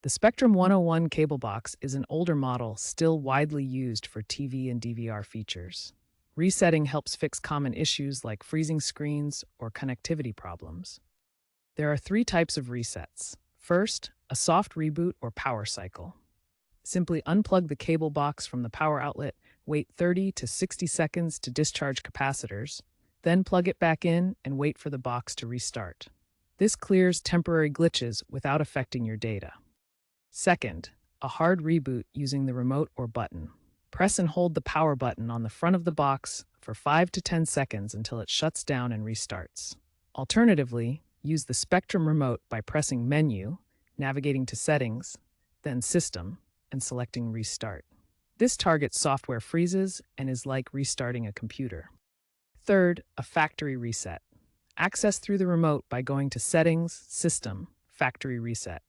The Spectrum 101 cable box is an older model still widely used for TV and DVR features. Resetting helps fix common issues like freezing screens or connectivity problems. There are three types of resets. First, a soft reboot or power cycle. Simply unplug the cable box from the power outlet, wait 30 to 60 seconds to discharge capacitors, then plug it back in and wait for the box to restart. This clears temporary glitches without affecting your data. Second, a hard reboot using the remote or button. Press and hold the power button on the front of the box for 5 to 10 seconds until it shuts down and restarts. Alternatively, use the Spectrum remote by pressing Menu, navigating to Settings, then System, and selecting Restart. This targets software freezes and is like restarting a computer. Third, a factory reset. Access through the remote by going to Settings, System, Factory Reset.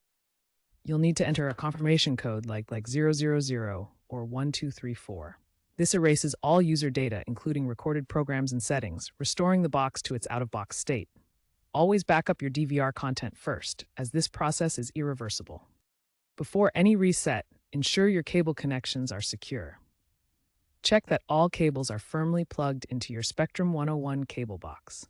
You'll need to enter a confirmation code like 000 or 1234. This erases all user data, including recorded programs and settings, restoring the box to its out-of-box state. Always back up your DVR content first, as this process is irreversible. Before any reset, ensure your cable connections are secure. Check that all cables are firmly plugged into your Spectrum 101 cable box.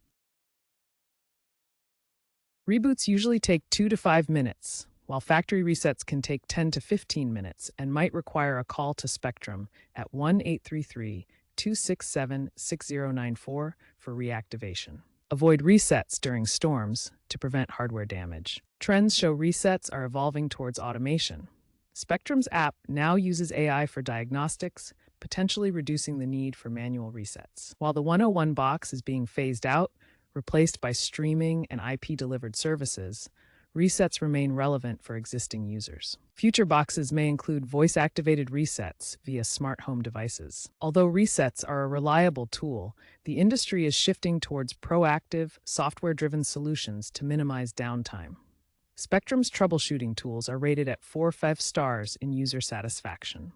Reboots usually take 2 to 5 minutes, while factory resets can take 10 to 15 minutes and might require a call to Spectrum at 1-833-267-6094 for reactivation. Avoid resets during storms to prevent hardware damage. Trends show resets are evolving towards automation. Spectrum's app now uses AI for diagnostics, potentially reducing the need for manual resets. While the 101 box is being phased out, replaced by streaming and IP-delivered services, resets remain relevant for existing users. Future boxes may include voice-activated resets via smart home devices. Although resets are a reliable tool, the industry is shifting towards proactive, software-driven solutions to minimize downtime. Spectrum's troubleshooting tools are rated at 4 5 stars in user satisfaction.